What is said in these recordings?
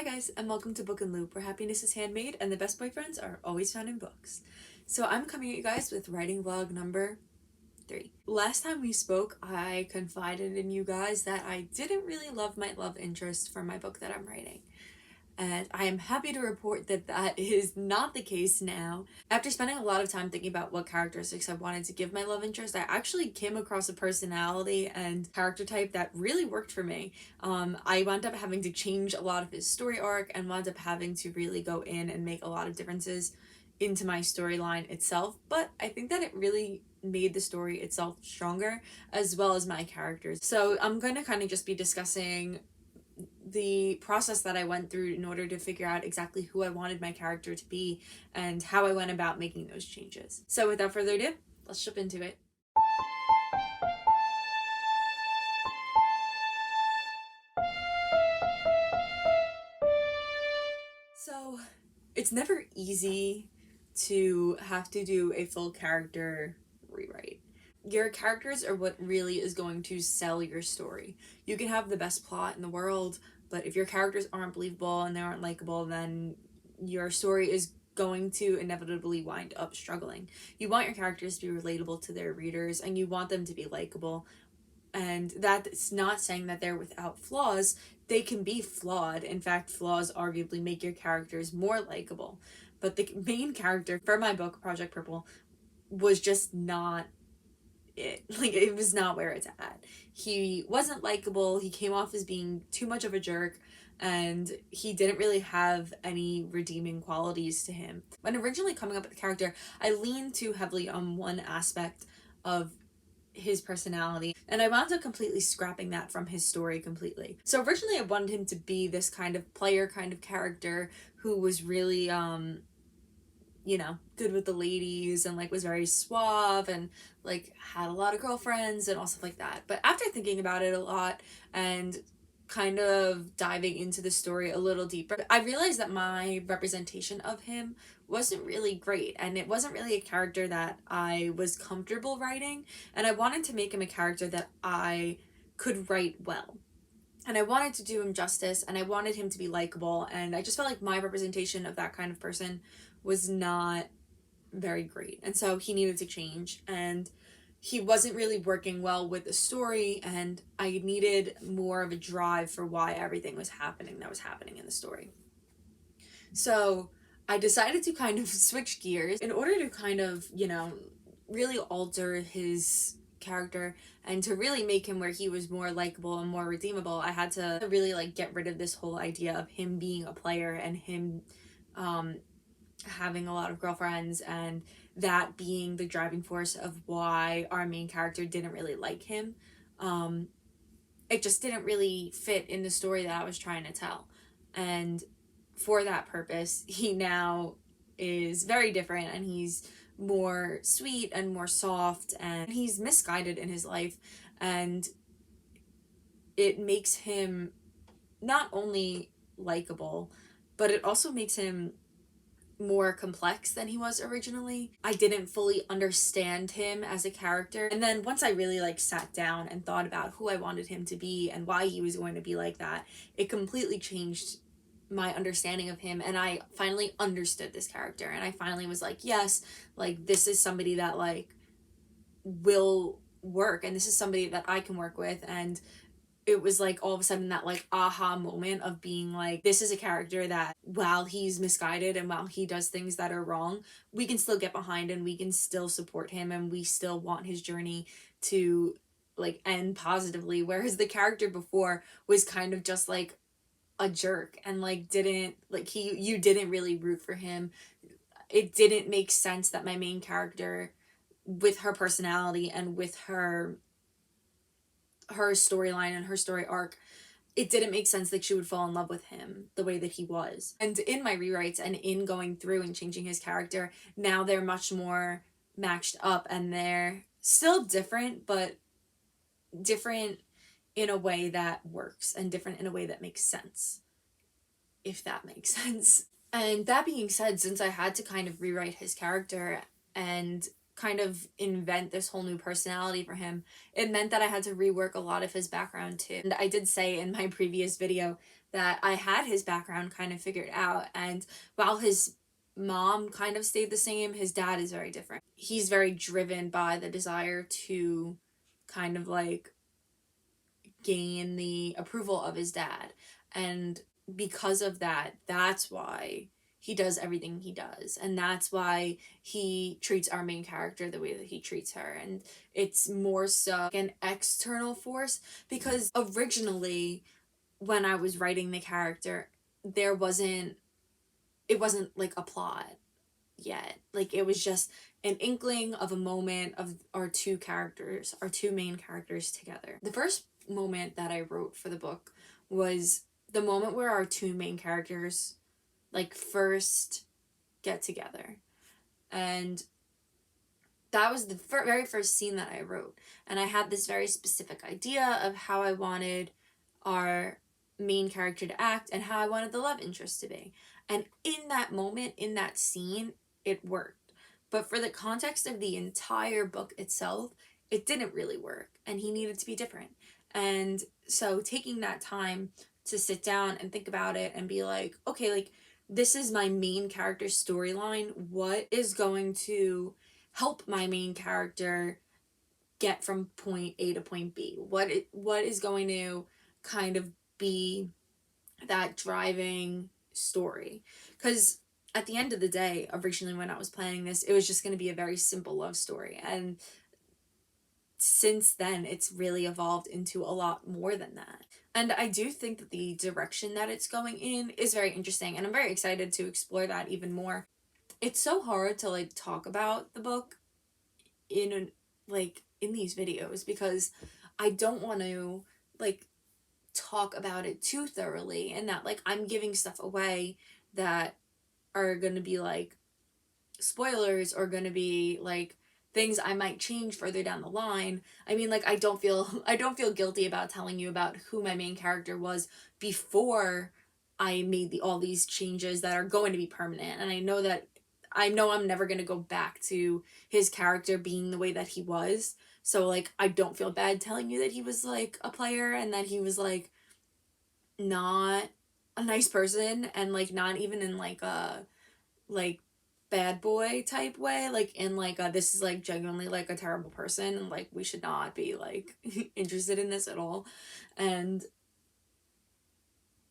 Hi guys, and welcome to Book and Loop, where happiness is handmade and the best boyfriends are always found in books. So I'm coming at you guys with writing vlog number 3. Last time we spoke, I confided in you guys that I didn't really love my love interest for my book that I'm writing. And I am happy to report that that is not the case now. After spending a lot of time thinking about what characteristics I wanted to give my love interest, I actually came across a personality and character type that really worked for me. I wound up having to change a lot of his story arc and wound up having to really go in and make a lot of differences into my storyline itself, but I think that it really made the story itself stronger as well as my characters. So I'm going to kind of just be discussing the process that I went through in order to figure out exactly who I wanted my character to be and how I went about making those changes. So without further ado, let's jump into it. So it's never easy to have to do a full character rewrite. Your characters are what really is going to sell your story. You can have the best plot in the world, but if your characters aren't believable and they aren't likable, then your story is going to inevitably wind up struggling. You want your characters to be relatable to their readers, and you want them to be likable. And that's not saying that they're without flaws. They can be flawed. In fact, flaws arguably make your characters more likable. But the main character for my book, Project Purple, was just not it. Like, it was not where it's at. He wasn't likable. He came off as being too much of a jerk, and he didn't really have any redeeming qualities to him. When originally coming up with the character, I leaned too heavily on one aspect of his personality, and I wound up completely scrapping that from his story completely. So originally I wanted him to be this kind of player kind of character who was really good with the ladies and like was very suave and like had a lot of girlfriends and all stuff like that. But after thinking about it a lot and kind of diving into the story a little deeper, I realized that my representation of him wasn't really great, and it wasn't really a character that I was comfortable writing, and I wanted to make him a character that I could write well. And I wanted to do him justice, and I wanted him to be likable, and I just felt like my representation of that kind of person was not very great. And so he needed to change, and he wasn't really working well with the story, and I needed more of a drive for why everything was happening that was happening in the story. So I decided to kind of switch gears in order to kind of, really alter his character and to really make him where he was more likable and more redeemable. I had to really like get rid of this whole idea of him being a player and him having a lot of girlfriends, and that being the driving force of why our main character didn't really like him. It just didn't really fit in the story that I was trying to tell. And for that purpose, he now is very different, and he's more sweet and more soft, and he's misguided in his life, and it makes him not only likable, but it also makes him more complex than he was originally. I didn't fully understand him as a character, and then once I really like sat down and thought about who I wanted him to be and why he was going to be like that, it completely changed my understanding of him, and I finally understood this character, and I finally was like, yes, like this is somebody that like will work, and this is somebody that I can work with. And it was like all of a sudden that like aha moment of being like, this is a character that while he's misguided and while he does things that are wrong, we can still get behind and we can still support him, and we still want his journey to like end positively. Whereas the character before was kind of just like a jerk and like didn't like you didn't really root for him. It didn't make sense that my main character, with her personality and with her storyline and her story arc, it didn't make sense that she would fall in love with him the way that he was. And in my rewrites and in going through and changing his character, now they're much more matched up, and they're still different, but different in a way that works and different in a way that makes sense, if that makes sense. And that being said, since I had to kind of rewrite his character and kind of invent this whole new personality for him, it meant that I had to rework a lot of his background too. And I did say in my previous video that I had his background kind of figured out. And while his mom kind of stayed the same, his dad is very different. He's very driven by the desire to kind of like gain the approval of his dad. And because of that, that's why he does everything he does. And that's why he treats our main character the way that he treats her. And it's more so an external force, because originally when I was writing the character, there wasn't it wasn't like a plot yet. Like it was just an inkling of a moment of our two main characters together. The first moment that I wrote for the book was the moment where our two main characters like first get together. And that was the very first scene that I wrote. And I had this very specific idea of how I wanted our main character to act and how I wanted the love interest to be. And in that moment, in that scene, it worked. But for the context of the entire book itself, it didn't really work. And he needed to be different. And so taking that time to sit down and think about it and be like, okay, like this is my main character's storyline. What is going to help my main character get from point A to point B? What is going to kind of be that driving story? Because at the end of the day, originally when I was planning this, it was just going to be a very simple love story. And since then, it's really evolved into a lot more than that. And I do think that the direction that it's going in is very interesting, and I'm very excited to explore that even more. It's so hard to like talk about the book in these videos, because I don't want to like talk about it too thoroughly, and that like I'm giving stuff away that are going to be like spoilers, or going to be like things I might change further down the line. I mean, like I don't feel guilty about telling you about who my main character was before I made all these changes that are going to be permanent. And I know I'm never going to go back to his character being the way that he was. So like I don't feel bad telling you that he was like a player, and that he was like not a nice person, and like not even in like a like bad boy type way, like in like this is like genuinely like a terrible person, and like we should not be like interested in this at all. And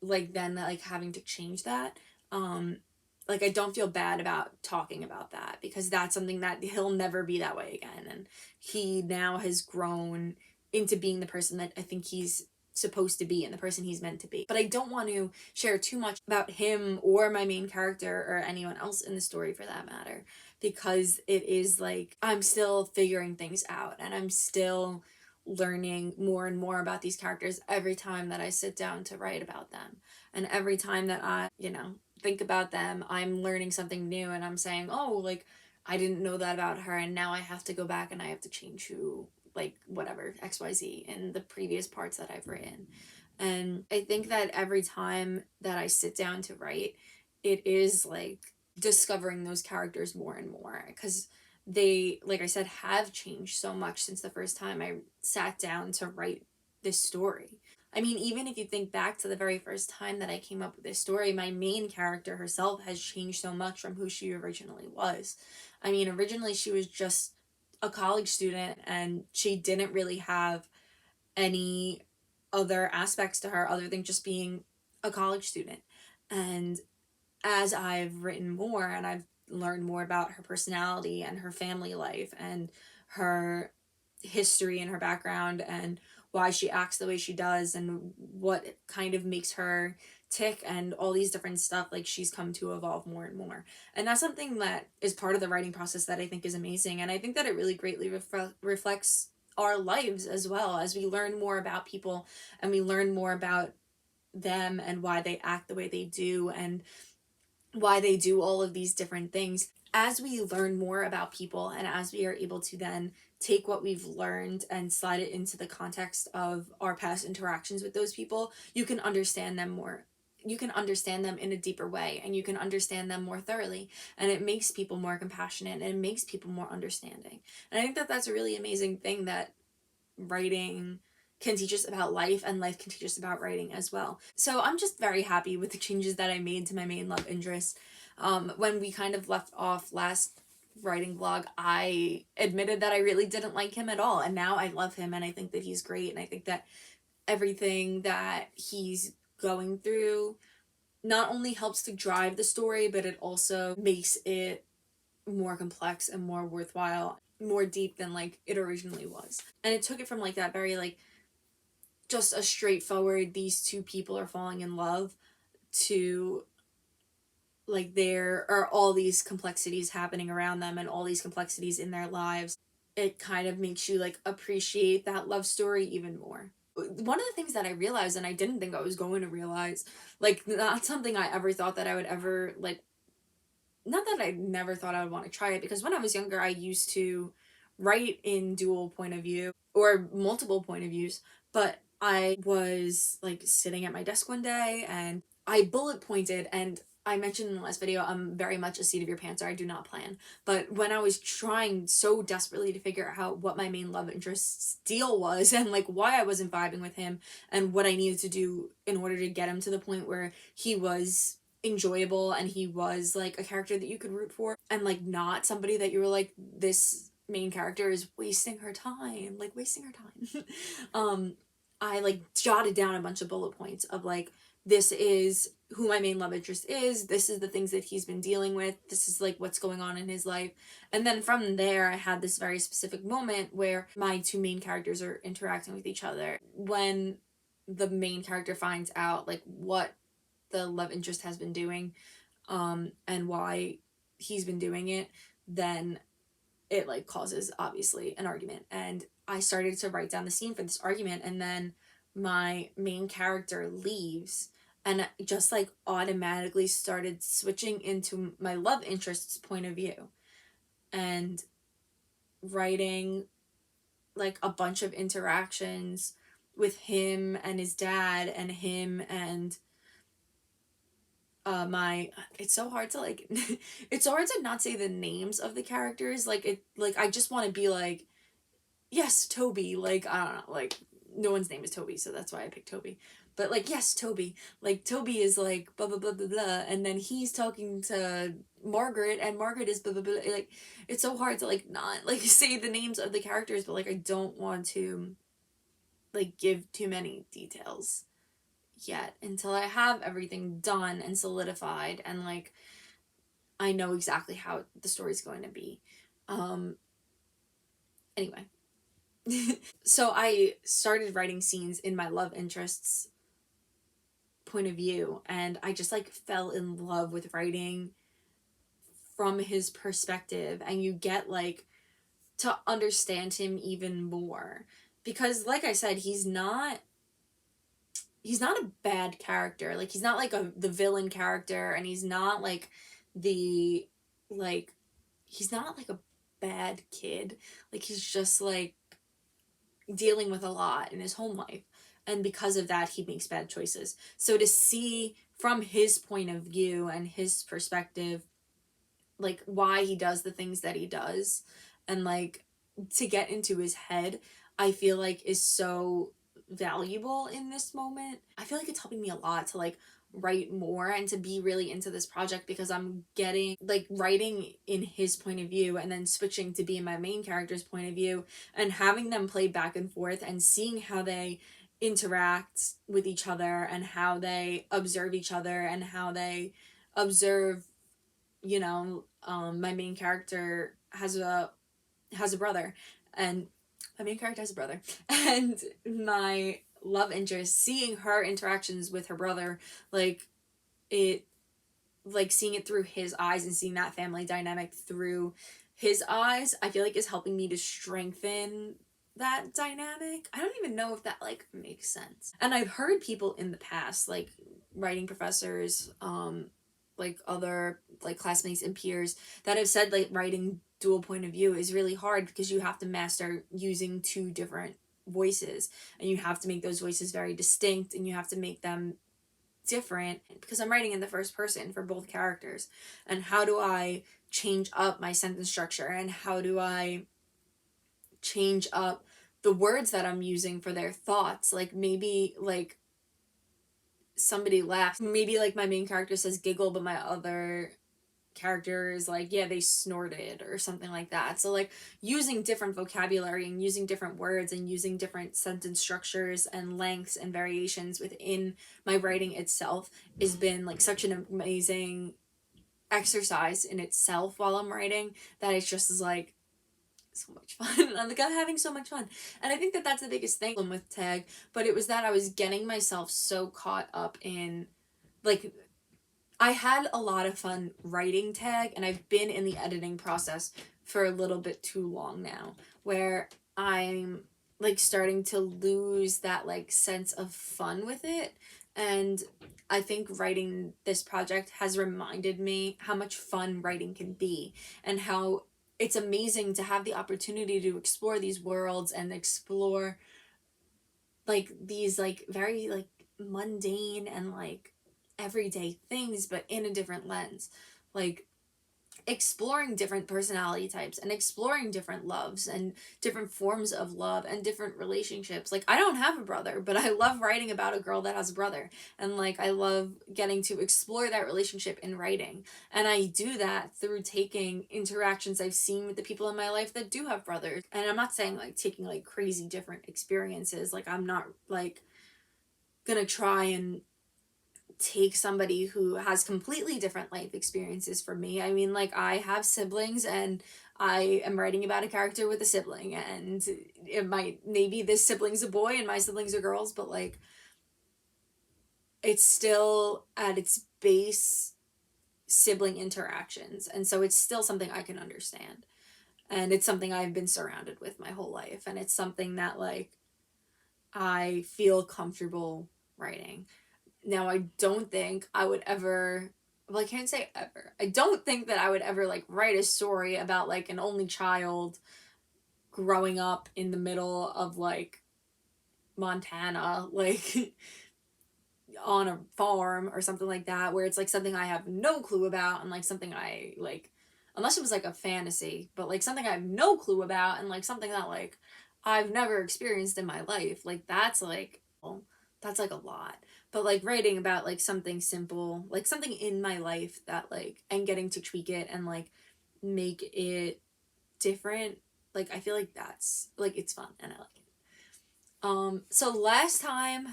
like then like having to change that, like I don't feel bad about talking about that, because that's something that he'll never be that way again. And he now has grown into being the person that I think he's supposed to be and the person he's meant to be. But I don't want to share too much about him or my main character or anyone else in the story for that matter, because it is like I'm still figuring things out, and I'm still learning more and more about these characters every time that I sit down to write about them. And every time that I, think about them, I'm learning something new, and I'm saying, oh, like I didn't know that about her, and now I have to go back and I have to change who, like whatever, XYZ in the previous parts that I've written. And I think that every time that I sit down to write, it is like discovering those characters more and more, because they, like I said, have changed so much since the first time I sat down to write this story. I mean, even if you think back to the very first time that I came up with this story, my main character herself has changed so much from who she originally was. I mean, originally she was just a college student, and she didn't really have any other aspects to her other than just being a college student. And as I've written more and I've learned more about her personality and her family life and her history and her background and why she acts the way she does and what kind of makes her tick and all these different stuff, like she's come to evolve more and more. And that's something that is part of the writing process that I think is amazing. And I think that it really greatly reflects our lives as well, as we learn more about people and we learn more about them and why they act the way they do and why they do all of these different things. As we learn more about people and as we are able to then take what we've learned and slide it into the context of our past interactions with those people, you can understand them more. You can understand them in a deeper way, and you can understand them more thoroughly, and it makes people more compassionate, and it makes people more understanding. And I think that that's a really amazing thing that writing can teach us about life, and life can teach us about writing as well. So I'm just very happy with the changes that I made to my main love interest. When we kind of left off last writing vlog, I admitted that I really didn't like him at all, and now I love him, and I think that he's great, and I think that everything that he's going through not only helps to drive the story, but it also makes it more complex and more worthwhile, more deep than like it originally was. And it took it from like that very like just a straightforward these two people are falling in love to like there are all these complexities happening around them and all these complexities in their lives. It kind of makes you like appreciate that love story even more. One of the things that I realized, and I didn't think I was going to realize, like not something I ever thought that I would ever like, not that I never thought I would want to try it, because when I was younger I used to write in dual point of view or multiple point of views, but I was like sitting at my desk one day and I bullet pointed, and I mentioned in the last video, I'm very much a seat of your pantser. I do not plan. But when I was trying so desperately to figure out what my main love interest's deal was and like why I wasn't vibing with him and what I needed to do in order to get him to the point where he was enjoyable and he was like a character that you could root for and like not somebody that you were like, this main character is wasting her time, like wasting her time. I like jotted down a bunch of bullet points of like, this is who my main love interest is, this is the things that he's been dealing with, this is like what's going on in his life. And then from there I had this very specific moment where my two main characters are interacting with each other. When the main character finds out like what the love interest has been doing and why he's been doing it, then it like causes obviously an argument. And I started to write down the scene for this argument, and then my main character leaves and just like automatically started switching into my love interest's point of view and writing like a bunch of interactions with him and his dad and him and my it's so hard to like it's so hard to not say the names of the characters. Like it like I just want to be like, yes, Toby, like I don't know, like no one's name is Toby, so that's why I picked Toby. But like, yes, Toby. Like Toby is like blah blah blah blah blah, and then he's talking to Margaret and Margaret is blah blah blah. Like it's so hard to like not like say the names of the characters, but like I don't want to like give too many details yet until I have everything done and solidified and like I know exactly how the story's going to be. Anyway. So I started writing scenes in my love interest's point of view, and I just like fell in love with writing from his perspective, and you get like to understand him even more because like I said, he's not a bad character. Like he's not like the villain character, and he's not like the like he's not like a bad kid. Like he's just like dealing with a lot in his home life, and because of that he makes bad choices. So to see from his point of view and his perspective like why he does the things that he does and like to get into his head, I feel like is so valuable in this moment. I feel like it's helping me a lot to like write more and to be really into this project because I'm getting like writing in his point of view and then switching to be my main character's point of view and having them play back and forth and seeing how they interact with each other and how they observe each other and how they observe, you know, my main character has a brother, and my main character has a brother, and my love interest, seeing her interactions with her brother, like it, like seeing it through his eyes and seeing that family dynamic through his eyes, I feel like is helping me to strengthen that dynamic. I don't even know if that like makes sense. And I've heard people in the past, like writing professors, like other like classmates and peers that have said like writing dual point of view is really hard because you have to master using two different voices and you have to make those voices very distinct and you have to make them different because I'm writing in the first person for both characters. And how do I change up my sentence structure and how do I change up the words that I'm using for their thoughts. Like maybe like somebody laughs, maybe like my main character says giggle, but my other character is like, yeah, they snorted or something like that. So like using different vocabulary and using different words and using different sentence structures and lengths and variations within my writing itself has been like such an amazing exercise in itself while I'm writing, that it's just is like so much fun. I'm like, I'm having so much fun. And I think that that's the biggest thing with tag, but it was that I was getting myself so caught up in like, I had a lot of fun writing tag, and I've been in the editing process for a little bit too long now, where I'm like starting to lose that like sense of fun with it. And I think writing this project has reminded me how much fun writing can be, and how it's amazing to have the opportunity to explore these worlds and explore like these like very like mundane and like everyday things, but in a different lens. Like exploring different personality types and exploring different loves and different forms of love and different relationships. Like I don't have a brother, but I love writing about a girl that has a brother, and like I love getting to explore that relationship in writing. And I do that through taking interactions I've seen with the people in my life that do have brothers. And I'm not saying like taking like crazy different experiences, like I'm not like gonna try and take somebody who has completely different life experiences from me. I mean, like, I have siblings, and I am writing about a character with a sibling, and it might, maybe this sibling's a boy and my siblings are girls, but like, it's still at its base sibling interactions. And so it's still something I can understand. And it's something I've been surrounded with my whole life. And it's something that, like, I feel comfortable writing. Now, I don't think I would ever, well, I can't say ever. I don't think that I would ever like write a story about like an only child growing up in the middle of like Montana, like on a farm or something like that, where it's like something I have no clue about, and like something I like, unless it was like a fantasy, but like something I have no clue about, and like something that like I've never experienced in my life. Like that's like, well, that's like a lot. But like writing about like something simple, like something in my life that like, and getting to tweak it and like make it different, like I feel like that's like it's fun and I like it. So last time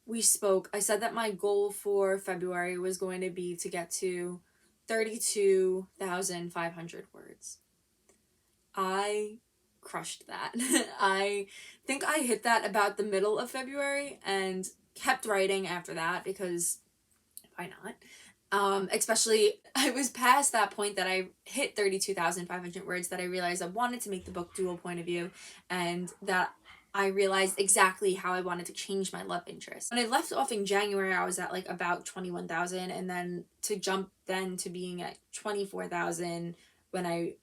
we spoke, I said that my goal for February was going to be to get to 32,500 words. I crushed that. I think I hit that about the middle of February and kept writing after that because why not? Especially, I was past that point that I hit 32,500 words that I realized I wanted to make the book dual point of view, and that I realized exactly how I wanted to change my love interest. When I left off in January, I was at like about 21,000, and then to jump then to being at 24,000 when I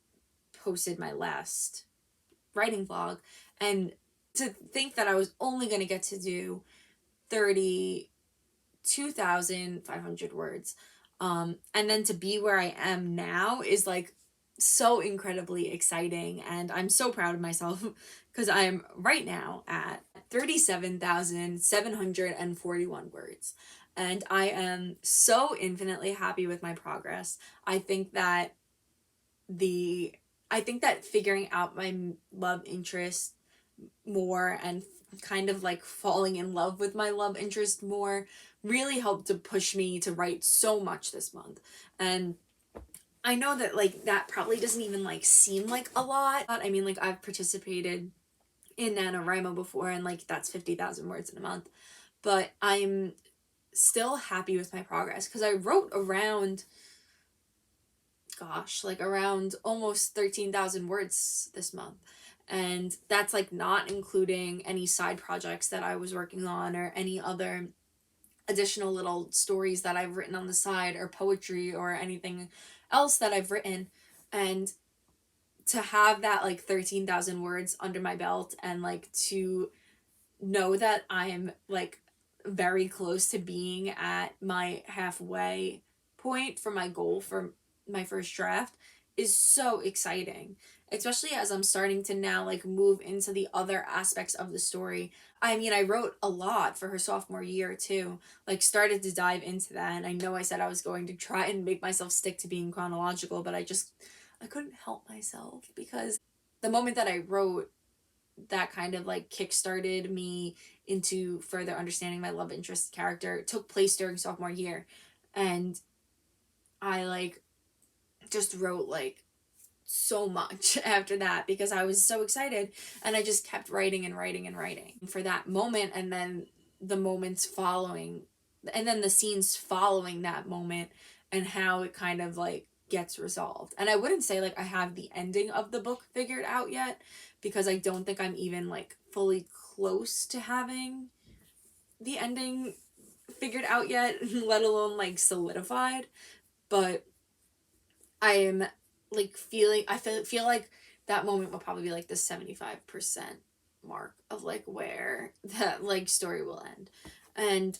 posted my last writing vlog, and to think that I was only going to get to do 32,500 words. And then to be where I am now is like so incredibly exciting, and I'm so proud of myself because I'm right now at 37,741 words, and I am so infinitely happy with my progress. I think that the I think that figuring out my love interest more and kind of like falling in love with my love interest more really helped to push me to write so much this month. And I know that like that probably doesn't even like seem like a lot. I mean, like I've participated in NaNoWriMo before, and like that's 50,000 words in a month. But I'm still happy with my progress because I wrote around, gosh, like around almost 13,000 words this month. And that's like not including any side projects that I was working on or any other additional little stories that I've written on the side or poetry or anything else that I've written. And to have that like 13,000 words under my belt, and like to know that I am like very close to being at my halfway point for my goal for my first draft is so exciting, especially as I'm starting to now like move into the other aspects of the story. I mean, I wrote a lot for her sophomore year too, like started to dive into that. And I know I said I was going to try and make myself stick to being chronological, but I couldn't help myself because the moment that I wrote, that kind of like kickstarted me into further understanding my love interest character took place during sophomore year. And I like just wrote like so much after that because I was so excited, and I just kept writing and writing and writing for that moment, and then the moments following, and then the scenes following that moment, and how it kind of like gets resolved. And I wouldn't say like I have the ending of the book figured out yet, because I don't think I'm even like fully close to having the ending figured out yet, let alone like solidified. But I am like feeling, I feel like that moment will probably be like the 75% mark of like where that like story will end. And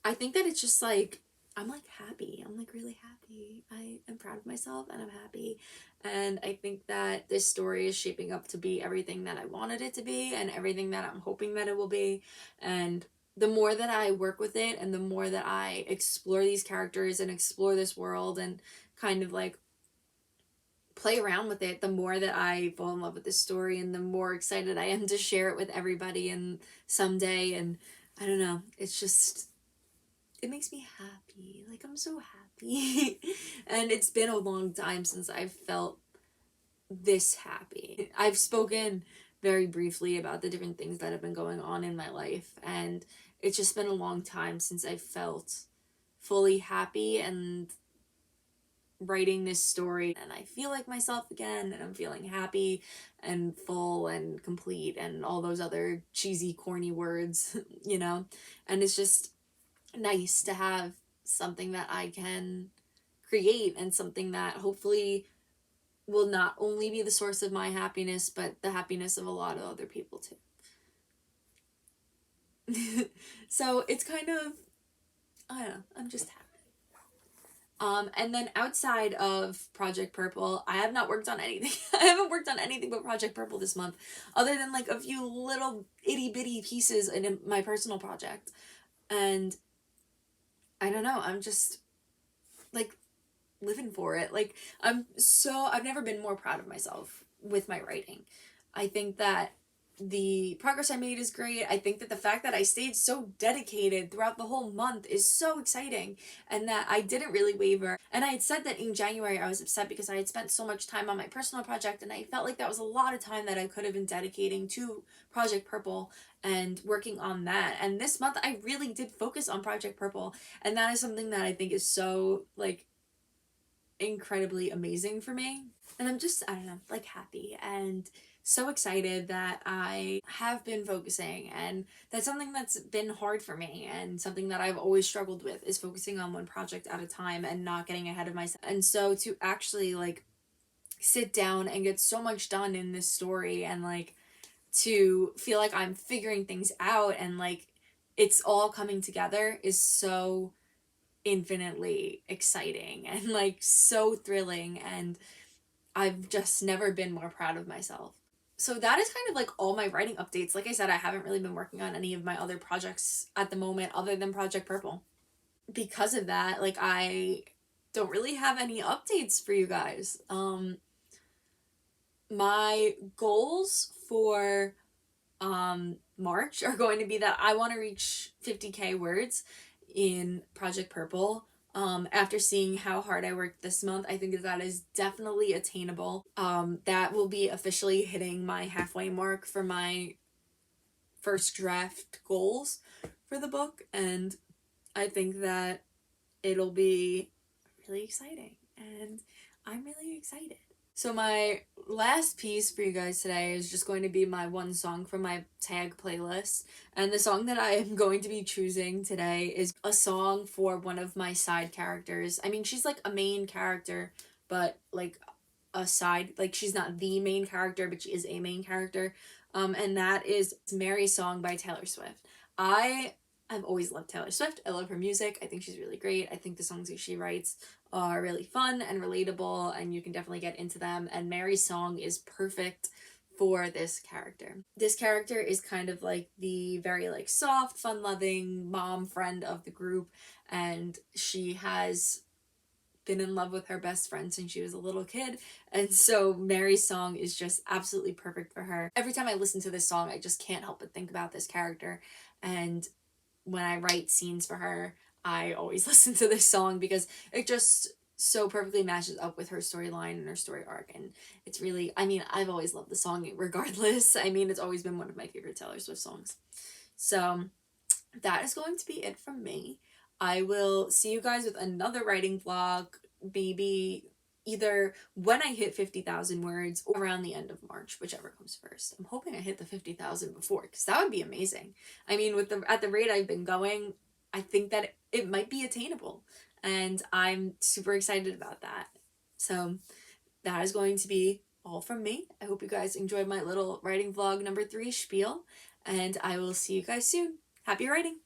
I think that it's just like I'm like happy. I'm like really happy. I am proud of myself and I'm happy. And I think that this story is shaping up to be everything that I wanted it to be and everything that I'm hoping that it will be. And the more that I work with it and the more that I explore these characters and explore this world and kind of like play around with it, the more that I fall in love with this story and the more excited I am to share it with everybody and someday. And I don't know, it's just, it makes me happy. Like, I'm so happy. And it's been a long time since I've felt this happy. I've spoken very briefly about the different things that have been going on in my life, and it's just been a long time since I felt fully happy and writing this story, and I feel like myself again, and I'm feeling happy and full and complete and all those other cheesy corny words, you know. And it's just nice to have something that I can create and something that hopefully will not only be the source of my happiness but the happiness of a lot of other people too. So it's kind of, I don't know, I'm just happy. And then outside of Project Purple, I have not worked on anything. I haven't worked on anything but Project Purple this month, other than like a few little itty bitty pieces in my personal project. And I don't know, I'm just like living for it. Like, I've never been more proud of myself with my writing. I think that the progress I made is great. I think that the fact that I stayed so dedicated throughout the whole month is so exciting, and that I didn't really waver. And I had said that in January I was upset because I had spent so much time on my personal project, and I felt like that was a lot of time that I could have been dedicating to Project Purple and working on that. And this month I really did focus on Project Purple, and that is something that I think is so like incredibly amazing for me. And I'm just, I don't know, like happy and so excited that I have been focusing. And that's something that's been hard for me, and something that I've always struggled with is focusing on one project at a time and not getting ahead of myself. And so to actually like sit down and get so much done in this story, and like to feel like I'm figuring things out and like it's all coming together, is so infinitely exciting and like so thrilling. And I've just never been more proud of myself. So that is kind of like all my writing updates. Like I said, I haven't really been working on any of my other projects at the moment other than Project Purple. Because of that, like I don't really have any updates for you guys. My goals for March are going to be that I want to reach 50k words in Project Purple. After seeing how hard I worked this month, I think that is definitely attainable. That will be officially hitting my halfway mark for my first draft goals for the book, and I think that it'll be really exciting, and I'm really excited. So my last piece for you guys today is just going to be my one song from my tag playlist. And the song that I am going to be choosing today is a song for one of my side characters. I mean, she's like a main character, but like a side, like she's not the main character, but she is a main character. And that is Mary's Song by Taylor Swift. I I've always loved Taylor Swift. I love her music. I think she's really great. I think the songs that she writes are really fun and relatable, and you can definitely get into them. And Mary's song is perfect for this character. This character is kind of like the very like soft, fun-loving mom friend of the group, and she has been in love with her best friend since she was a little kid. And so Mary's song is just absolutely perfect for her. Every time I listen to this song, I just can't help but think about this character. And when I write scenes for her, I always listen to this song because it just so perfectly matches up with her storyline and her story arc. And it's really, I mean, I've always loved the song regardless. I mean, it's always been one of my favorite Taylor Swift songs. So that is going to be it from me. I will see you guys with another writing vlog, maybe either when I hit 50,000 words or around the end of March, whichever comes first. I'm hoping I hit the 50,000 before, because that would be amazing. I mean, with the at the rate I've been going, I think that it might be attainable, and I'm super excited about that. So that is going to be all from me. I hope you guys enjoyed my little writing vlog number 3 spiel, and I will see you guys soon. Happy writing!